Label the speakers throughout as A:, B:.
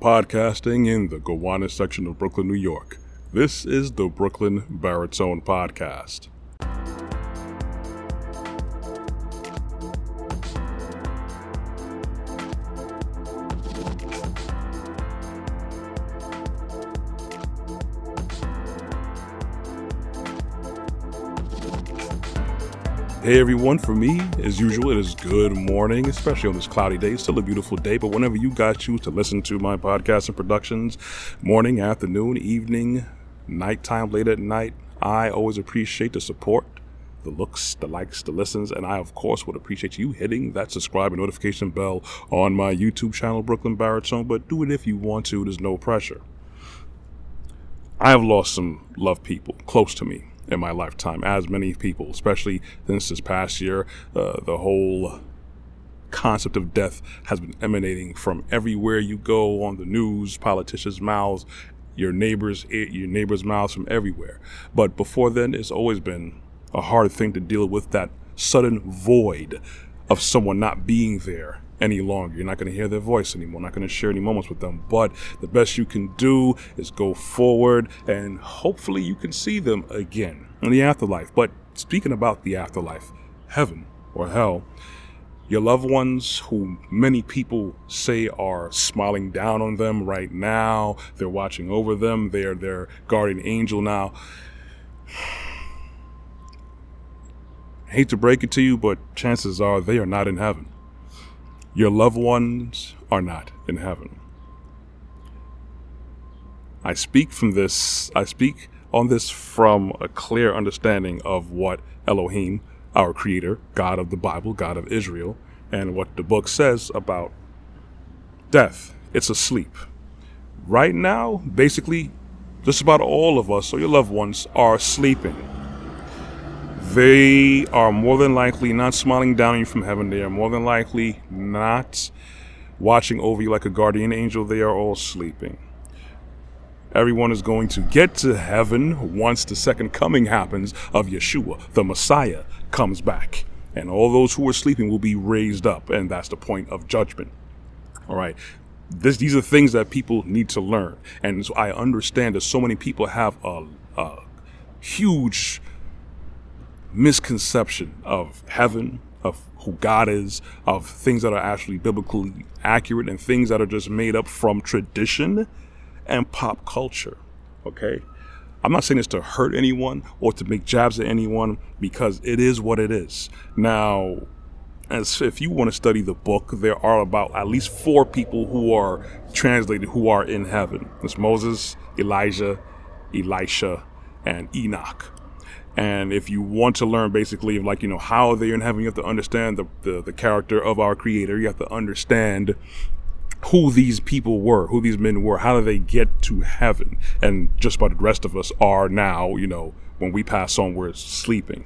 A: podcasting in the Gowanus section of Brooklyn, New York. This is the Brooklyn Baritone Podcast. Hey everyone, for me, as usual, it is good morning, especially on this cloudy day. It's still a beautiful day, but whenever you guys choose to listen to my podcasts and productions, morning, afternoon, evening, nighttime, late at night, I always appreciate the support, the looks, the likes, the listens, and I, of course, would appreciate you hitting that subscribe and notification bell on my YouTube channel, Brooklyn Baritone, but do it if you want to. There's no pressure. I have lost some loved people close to me in my lifetime, as many people, especially since this past year. The whole concept of death has been emanating from everywhere you go, on the news, politicians' mouths, your neighbors' mouths, from everywhere. But before then, it's always been a hard thing to deal with, that sudden void of someone not being there any longer. You're not going to hear their voice anymore, not going to share any moments with them, but the best you can do is go forward and hopefully you can see them again in the afterlife. But speaking about the afterlife, heaven or hell, your loved ones who many people say are smiling down on them right now, they're watching over them, they're their guardian angel now. I hate to break it to you, but chances are they are not in heaven. Your loved ones are not in heaven. I speak on this from a clear understanding of what Elohim, our creator, God of the Bible, God of Israel, and what the book says about death. It's a sleep. Right now, basically, just about all of us, or your loved ones, are sleeping. They are more than likely not smiling down on you from heaven. They are more than likely not watching over you like a guardian angel. They are all sleeping. Everyone is going to get to heaven once the second coming happens of Yeshua. The Messiah comes back. And all those who are sleeping will be raised up. And that's the point of judgment. All right. These are things that people need to learn. And so I understand that so many people have a huge misconception of heaven, of who God is, of things that are actually biblically accurate and things that are just made up from tradition and pop culture. Okay? I'm not saying this to hurt anyone or to make jabs at anyone, because it is what it is. Now, as if you want to study the book, there are about at least 4 people who are translated who are in heaven. It's Moses, Elijah, Elisha, and Enoch. And if you want to learn basically how they're in heaven, you have to understand the character of our creator. You have to understand who these people were, who these men were, how do they get to heaven? And just about the rest of us are now, when we pass on, we're sleeping.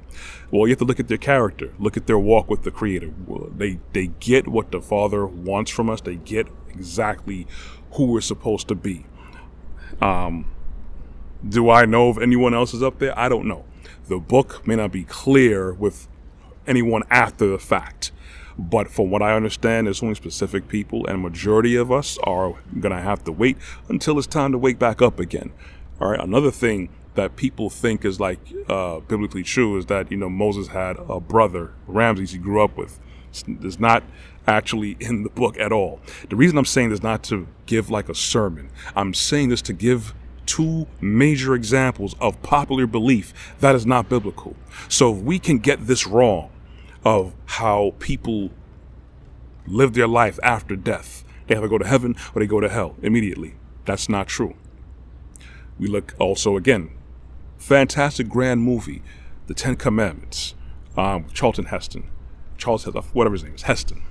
A: Well, you have to look at their character, look at their walk with the creator. They get what the Father wants from us. They get exactly who we're supposed to be. Do I know if anyone else is up there? I don't know. The book may not be clear with anyone after the fact, but from what I understand, there's only specific people, and majority of us are going to have to wait until it's time to wake back up again. All right. Another thing that people think is biblically true is that, Moses had a brother, Ramses, he grew up with. It's not actually in the book at all. The reason I'm saying this is not to give a sermon. I'm saying this to give 2 major examples of popular belief that is not biblical. So if we can get this wrong of how people live their life after death, they either go to heaven or they go to hell immediately. That's not true. We look also, again, fantastic grand movie, The 10 Commandments, Charlton Heston, whatever his name is, Heston.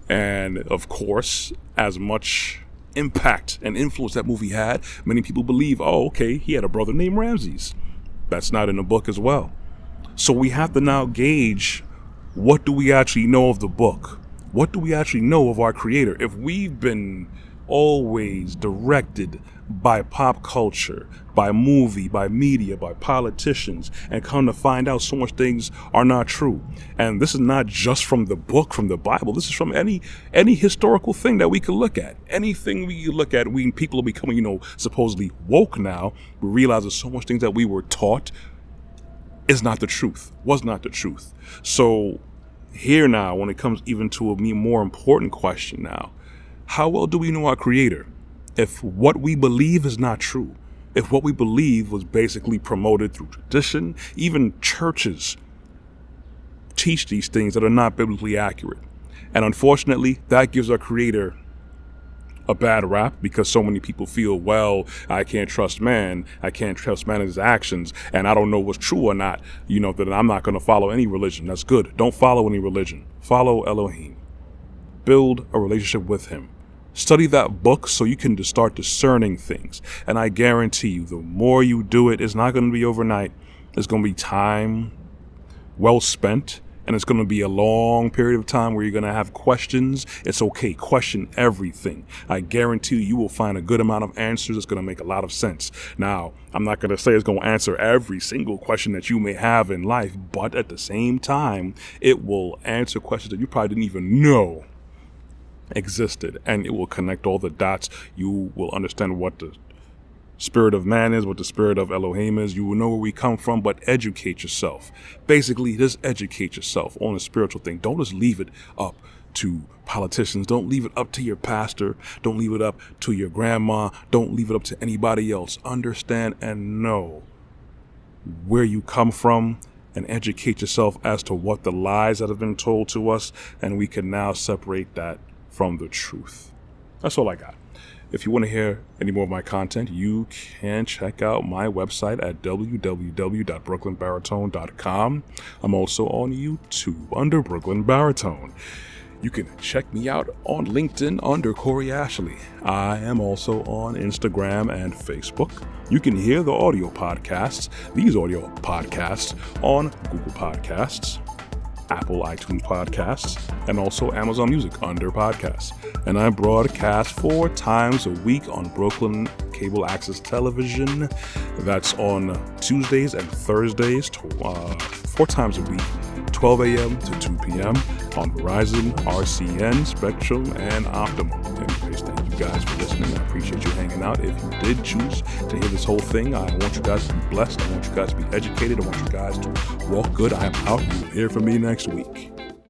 A: And of course, as much impact and influence that movie had, many people believe, he had a brother named Ramses. That's not in the book as well. So we have to now gauge, what do we actually know of the book? What do we actually know of our creator? If we've been always directed by pop culture, by movie, by media, by politicians, and come to find out so much things are not true. And this is not just from the book, from the Bible. This is from any historical thing that we could look at. Anything we could look at, people are becoming, supposedly woke now. We realize there's so much things that we were taught is not the truth, was not the truth. So here now, when it comes even to a more important question now, how well do we know our Creator? If what we believe is not true, if what we believe was basically promoted through tradition, even churches teach these things that are not biblically accurate. And unfortunately, that gives our Creator a bad rap because so many people feel, well, I can't trust man. I can't trust man in his actions. And I don't know what's true or not, that I'm not going to follow any religion. That's good. Don't follow any religion. Follow Elohim. Build a relationship with him. Study that book so you can start discerning things. And I guarantee you, the more you do it, it's not going to be overnight. It's going to be time well spent. And it's going to be a long period of time where you're going to have questions. It's okay. Question everything. I guarantee you will find a good amount of answers. It's going to make a lot of sense. Now, I'm not going to say it's going to answer every single question that you may have in life, but at the same time, it will answer questions that you probably didn't even know existed, and it will connect all the dots. You will understand what the spirit of man is, what the spirit of Elohim is. You will know where we come from, but educate yourself. Basically, just educate yourself on a spiritual thing. Don't just leave it up to politicians. Don't leave it up to your pastor. Don't leave it up to your grandma. Don't leave it up to anybody else. Understand and know where you come from and educate yourself as to what the lies that have been told to us, and we can now separate that from the truth. That's all I got. If you want to hear any more of my content, you can check out my website at www.brooklynbaritone.com. I'm also on YouTube under Brooklyn Baritone. You can check me out on LinkedIn under Corey Ashley. I am also on Instagram and Facebook. You can hear the audio podcasts, these audio podcasts, on Google Podcasts, Apple iTunes Podcasts, and also Amazon Music under Podcasts. And I broadcast 4 times a week on Brooklyn Cable Access Television. That's on Tuesdays and Thursdays, 4 times a week, 12 a.m. to 2 p.m. on Verizon, RCN, Spectrum, and Optimum. Anyways, thank you guys for listening. I appreciate you hanging out. If you did choose to hear this whole thing, I want you guys to be blessed. I want you guys to be educated. I want you guys to walk good. I am out. You'll hear from me next week.